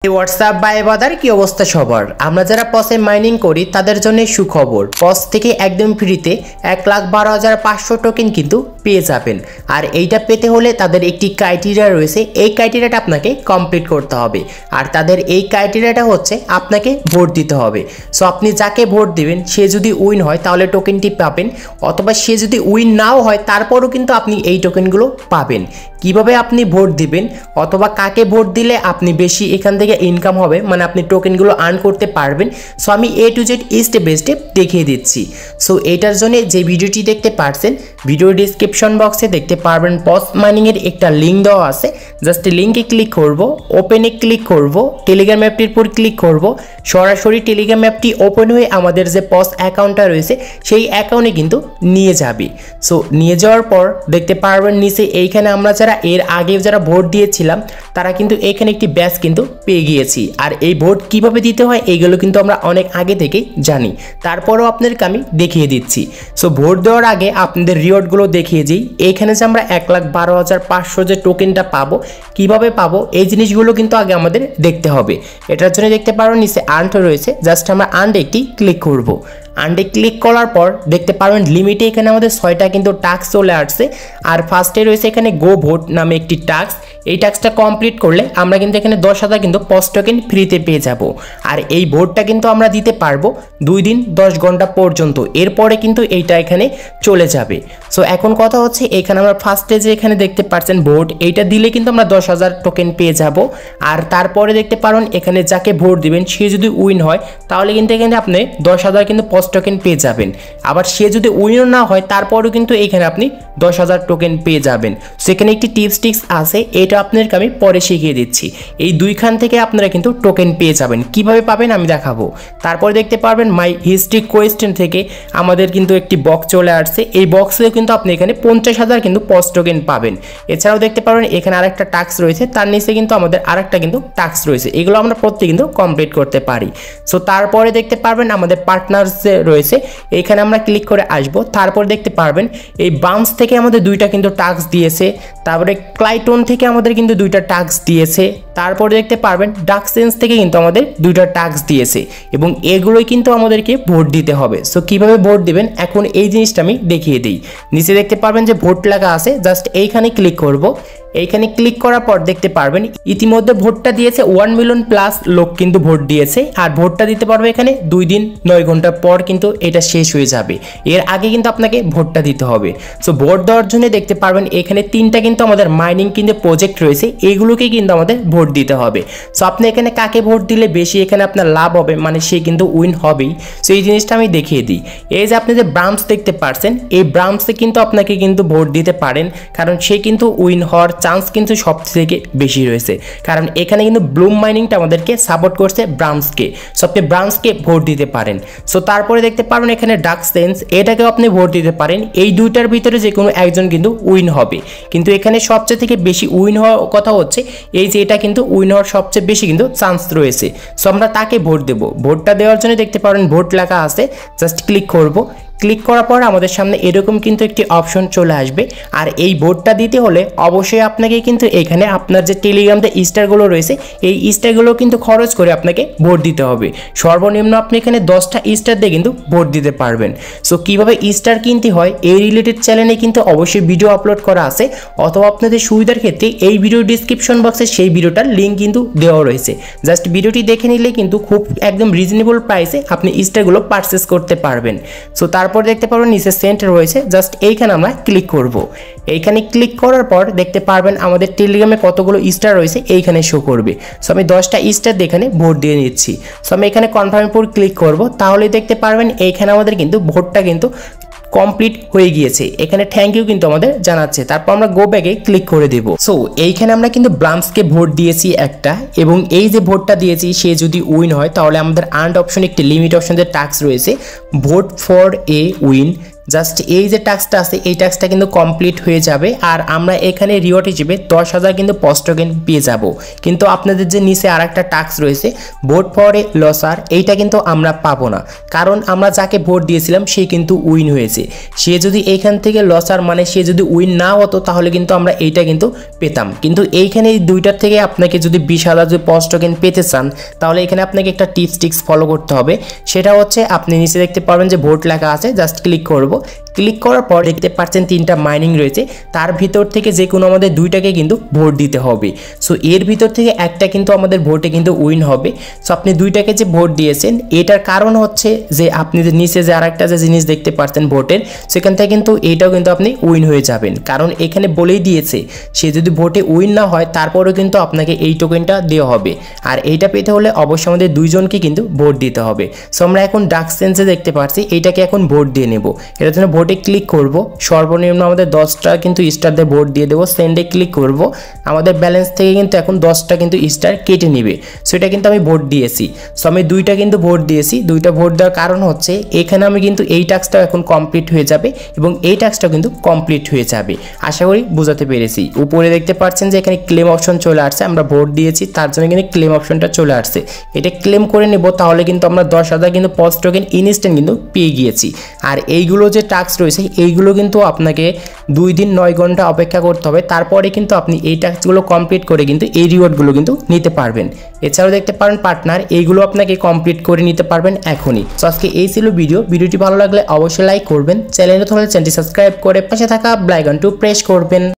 WhatsApp by বাদার কি অবস্থা সবার। আমরা যারা পসে মাইনিং করি তাদের জন্য সুখবর, পস থেকে একদম ফ্রিতে 1,12,500 টোকেন কিন্তু পেয়ে যাবেন। আর এইটা পেতে হলে তাদের একটি ক্রাইটেরিয়া রয়েছে, এই ক্রাইটেরিয়াটা আপনাকে কমপ্লিট করতে হবে। আর তাদের এই ক্রাইটেরিয়াটা হচ্ছে আপনাকে ভোট দিতে হবে। সো আপনি যাকে ভোট দিবেন সে যদি উইন হয় তাহলে টোকেনটি পাবেন, অথবা সে যদি উইন নাও হয় তারপরও কিন্তু আপনি এই টোকেনগুলো পাবেন। কিভাবে আপনি ভোট দিবেন অথবা কাকে ভোট দিলে আপনি বেশি এখান থেকে ইনকাম হবে, মানে আপনি টোকেনগুলো আর্ন করতে পারবেন, সো আমি A to Z step by step দেখিয়ে দিচ্ছি। সো এটার জন্য যে ভিডিওটি দেখতে পাচ্ছেন, ভিডিও ডিসক্রিপশন বক্সে দেখতে পারবেন পস মাইনিংয়ের একটা লিঙ্ক দেওয়া আছে। জাস্ট লিঙ্কে ক্লিক করব, ওপেনে ক্লিক করব, টেলিগ্রাম অ্যাপটির উপর ক্লিক করব, সরাসরি টেলিগ্রাম অ্যাপটি ওপেন হয়ে আমাদের যে পস অ্যাকাউন্টটা রয়েছে সেই অ্যাকাউন্টে কিন্তু নিয়ে যাবে। সো নিয়ে যাওয়ার পর দেখতে পারবেন নিচে এইখানে আমরা যারা এর আগে যারা ভোট দিয়েছিলাম তারা কিন্তু এখানে একটি ব্যাচ কিন্তু পেয়ে গিয়েছি। আর এই ভোট কিভাবে দিতে হয় এইগুলো কিন্তু আমরা অনেক আগে থেকেই জানি, তারপরেও আপনাদেরকে আমি দেখিয়ে দিচ্ছি। সো ভোট দেওয়ার আগে আপনাদের রিওয়ার্ডগুলো দেখিয়ে দিই। এইখানে যে আমরা 1,12,500 যে টোকেনটা পাবো, কিভাবে পাবো এই জিনিসগুলো কিন্তু আগে আমাদের দেখতে হবে। এটার জন্য দেখতে পারো নিচে আর্ন রয়েছে, জাস্ট আমরা আর্ন একটি ক্লিক করব। আন্ডে ক্লিক করার পর দেখতে পারবেন লিমিটে এখানে আমাদের 6টা কিন্তু টাস্ক চলে আসছে। আর ফার্স্টে রয়েছে এখানে গো ভোট নামে একটি টাস্ক, এই টাস্কটা কমপ্লিট করলে আমরা কিন্তু এখানে 10,000 কিন্তু পস টোকেন ফ্রিতে পেয়ে যাব। আর এই ভোটটা কিন্তু আমরা দিতে পারবো 2 দিন 10 ঘন্টা পর্যন্ত, এরপরে কিন্তু এইটা এখানে চলে যাবে। সো এখন কথা হচ্ছে এখানে আমরা ফার্স্টে যে এখানে দেখতে পাচ্ছেন ভোট, এইটা দিলে কিন্তু আমরা 10,000 টোকেন পেয়ে যাব। আর তারপরে দেখতে পারেন এখানে যাকে ভোট দিবেন সে যদি উইন হয় তাহলে কিন্তু এখানে আপনি 10,000 কিন্তু পস টোকেন পেয়ে যাবেন। আবার সে যদি উইনও না হয় তারপরেও কিন্তু এখানে আপনি 10,000 টোকেন পেয়ে যাবেন। সেখানে একটি টিপস আছে, এটা আপনাদেরকে আমি পরে শিখিয়ে দিচ্ছি। এই দুইখান থেকে আপনারা কিন্তু টোকেন পেয়ে যাবেন। কিভাবে পাবেন আমি দেখাবো। তারপরে দেখতে পারবেন মাই হিস্ট্রি কোয়েশ্চেন থেকে আমাদের কিন্তু একটি বক্স চলে আসছে, এই বক্সেও কিন্তু আপনি এখানে 50,000 কিন্তু পস টোকেন পাবেন। এছাড়াও দেখতে পারবেন এখানে আরেকটা টাস্ক রয়েছে, তার নিচে কিন্তু আমাদের আরেকটা কিন্তু টাস্ক রয়েছে, এগুলো আমরা প্রত্যেক কিন্তু কমপ্লিট করতে পারি। সো তারপরে দেখতে পারবেন আমাদের পার্টনার্স রয়েছে, এইখানে আমরা ক্লিক করে আসব। তারপর দেখতে পারবেন এই বাউন্স থেকে আমাদের 2টা কিন্তু টাস্ক দিয়েছে, তারপরে ক্লাইটন থেকে আমাদের কিন্তু 2টা টাস্ক দিয়েছে, তারপরে দেখতে পারবেন ডার্ক সেন্স থেকে কিন্তু আমাদের 2টা টাস্ক দিয়েছে, এবং এগুলোই কিন্তু আমাদেরকে ভোট দিতে হবে। সো কিভাবে ভোট দিবেন এখন এই জিনিসটা আমি দেখিয়ে দিই। নিচে দেখতে পারবেন যে ভোট লেখা আছে, জাস্ট এইখানে ক্লিক করব। এইখানে ক্লিক করার পর দেখতে পারবেন ইতিমধ্যে ভোটটা দিয়েছে 1 মিলিয়ন প্লাস লোক কিন্তু ভোট দিয়েছে। আর ভোটটা দিতে পারবে এখানে 2 দিন 9 ঘন্টা পর কিন্তু এটা শেষ হয়ে যাবে, এর আগে কিন্তু আপনাকে ভোটটা দিতে হবে। সো ভোট দেওয়ার জন্য দেখতে পারবেন এখানে 3টা কিন্তু আমাদের মাইনিং কিন্তু প্রজেক্ট রয়েছে, এইগুলোকে কিন্তু আমাদের ভোট দিতে হবে। সো আপনি এখানে কাকে ভোট দিলে বেশি এখানে আপনার লাভ হবে, মানে সে কিন্তু উইন হবেই। সো এই জিনিসটা আমি দেখিয়ে দিই। এই যে আপনি যে ব্রাউন্স দেখতে পাচ্ছেন, এই ব্রাউন্সে কিন্তু আপনাকে কিন্তু ভোট দিতে পারেন, কারণ সে কিন্তু উইন হওয়ার চান্স কিন্তু সব থেকে বেশি রয়েছে, কারণ এখানে কিন্তু ব্লুম মাইনিংটা আমাদেরকে সাপোর্ট করছে ব্রাউন্সকে। সো আপনি ব্রাউন্সকে ভোট দিতে পারেন। সো তারপরে দেখতে পারবেন এখানে ডার্ক সেন্স, এটাকেও আপনি ভোট দিতে পারেন। এই দুইটার ভিতরে যে কোনো একজন কিন্তু উইন হবে, কিন্তু এখানে সবচেয়ে থেকে বেশি উইন হওয়ার কথা হচ্ছে এই যে এটা কিন্তু উইন হওয়ার সবচেয়ে বেশি কিন্তু চান্স রয়েছে। সো আমরা তাকে ভোট দেব। ভোটটা দেওয়ার জন্য দেখতে পারেন ভোট লেখা আছে, জাস্ট ক্লিক করব। ক্লিক করার পর আমাদের সামনে এরকম কিন্তু একটি অপশন চলে আসবে। আর এই ভোটটা দিতে হলে অবশ্যই আপনাকে কিন্তু এখানে আপনার যে টেলিগ্রামতে স্টারগুলো রয়েছে এই স্টারগুলো কিন্তু খরচ করে আপনাকে ভোট দিতে হবে। সর্বনিম্ন আপনি এখানে 10টা স্টার দিয়ে কিন্তু ভোট দিতে পারবেন। সো কিভাবে স্টার কিনতে হয় এই রিলেটেড চ্যানেলে কিন্তু অবশ্যই ভিডিও আপলোড করা আছে, অথবা আপনাদের সুবিধার ক্ষেত্রে এই ভিডিও ডিসক্রিপশন বক্সে সেই ভিডিওটার লিঙ্ক কিন্তু দেওয়া রয়েছে। জাস্ট ভিডিওটি দেখে নিলে কিন্তু খুব একদম রিজনেবল প্রাইসে আপনি স্টারগুলো পারচেস করতে পারবেন। সো তারপর দেখতে পারবেন নিচে সেন্ট রয়েছে, জাস্ট এইখানে আমরা ক্লিক করব। এইখানে ক্লিক করার পর দেখতে পারবেন আমাদের টেলিগ্রামে কতগুলো স্টার রয়েছে এইখানে শো করবে। সো আমি 10টা স্টার দিয়ে এখানে ভোট দিয়ে নিচ্ছি। সো আমি এখানে কনফার্মের উপর ক্লিক করব, তাহলে দেখতে পারবেন এইখানে আমাদের কিন্তু ভোটটা কিন্তু কমপ্লিট হয়ে গিয়েছে। এখানে থ্যাংক ইউ কিন্তু আমাদের জানাচ্ছে। তারপর আমরা গো ব্যাকে ক্লিক করে দেব। সো এইখানে আমরা কিন্তু ব্রাউন্সকে ভোট দিয়েছি একটা, এবং এই যে ভোটটা দিয়েছি সে যদি উইন হয় তাহলে আমাদের আর্নড অপশন একটি লিমিট অপশন যে টাস্ক রয়েছে vote for a win, just এই যে টাস্কটা আছে এই টাস্কটা কিন্তু কমপ্লিট হয়ে যাবে আর আমরা এখানে রিওয়ার্ড হিসেবে 10,000 কিন্তু পজ টোকেন পেয়ে যাব। কিন্তু আপনাদের যে নিচে আরেকটা টাস্ক রয়েছে ভোট ফর এ লসার, এইটা কিন্তু আমরা পাবো না, কারণ আমরা যাকে ভোট দিয়েছিলাম সে কিন্তু উইন হয়েছে। সে যদি এইখান থেকে লসার মানে সে যদি উইন না হতো তাহলে কিন্তু আমরা এইটা কিন্তু পেতাম। কিন্তু এইখানে এই দুইটার থেকে আপনাকে যদি 20,000 যদি পজ টোকেন পেতে চান তাহলে এখানে আপনাকে একটা টিপস ফলো করতে হবে। সেটা হচ্ছে আপনি নিচে দেখতে পারবেন যে ভোট লেখা আছে, জাস্ট ক্লিক করব। ক্লিক করার পর দেখতে পাচ্ছেন 3টা মাইনিং রয়েছে, তার ভিতর থেকে যে কোনো আমাদের 2টাকে কিন্তু ভোট দিতে হবে। সো এর ভিতর থেকে একটা কিন্তু আমাদের ভোটে কিন্তু উইন হবে। সো আপনি 2টাকে যে ভোট দিয়েছেন এটার কারণ হচ্ছে যে আপনি যে নিচে যে আরেকটা যে জিনিস দেখতে পাচ্ছেন ভোটের, সেখান থেকে কিন্তু এইটাও কিন্তু আপনি উইন হয়ে যাবেন, কারণ এখানে বলেই দিয়েছে সে যদি ভোটে উইন না হয় তারপরেও কিন্তু আপনাকে এই টোকেনটা দেওয়া হবে। আর এইটা পেতে হলে অবশ্যই আমাদের 2জনকে কিন্তু ভোট দিতে হবে। সো আমরা এখন ডার্ক সেন্সে দেখতে পাচ্ছি এইটাকে এখন ভোট দিয়ে নেব। এটার জন্য ভোটে ক্লিক করব, সর্বনিম্ন আমাদের 10টা কিন্তু স্টার দিয়ে ভোট দিয়ে দেবো। সেন্ডে ক্লিক করব, আমাদের ব্যালেন্স থেকে কিন্তু এখন 10টা কিন্তু স্টার কেটে নেবে। সো এটা কিন্তু আমি ভোট দিয়েছি। সো আমি 2টা কিন্তু ভোট দিয়েছি। 2টা ভোট দেওয়ার কারণ হচ্ছে এখানে আমি কিন্তু এই টাস্কটাও এখন কমপ্লিট হয়ে যাবে এবং এই টাস্কটাও কিন্তু কমপ্লিট হয়ে যাবে। আশা করি বোঝাতে পেরেছি। উপরে দেখতে পাচ্ছেন যে এখানে ক্লেম অপশন চলে আসছে, আমরা ভোট দিয়েছি তার জন্য কিন্তু ক্লেম অপশনটা চলে আসছে। এটা ক্লেম করে নেব, তাহলে কিন্তু আমরা 10,000 কিন্তু পজ টোকেন ইনস্ট্যান্ট কিন্তু পেয়ে গিয়েছি। আর এইগুলো যে টাস্ক রয়েছে এইগুলো কিন্তু আপনাকে 2 দিন 9 ঘন্টা অপেক্ষা করতে হবে, তারপরে কিন্তু আপনি এই টাস্কগুলো কমপ্লিট করে কিন্তু এই রিওয়ার্ডগুলো কিন্তু নিতে পারবেন। এছাড়াও দেখতে পারেন পার্টনার, এইগুলো আপনাকে কমপ্লিট করে নিতে পারবেন এখনই। তো আজকে এই ছিল ভিডিওটি ভালো লাগলে অবশ্যই লাইক করবেন, চ্যানেলে তাহলে চ্যানেলটি সাবস্ক্রাইব করে পাশে থাকা বেল আইকনটি প্রেস করবেন।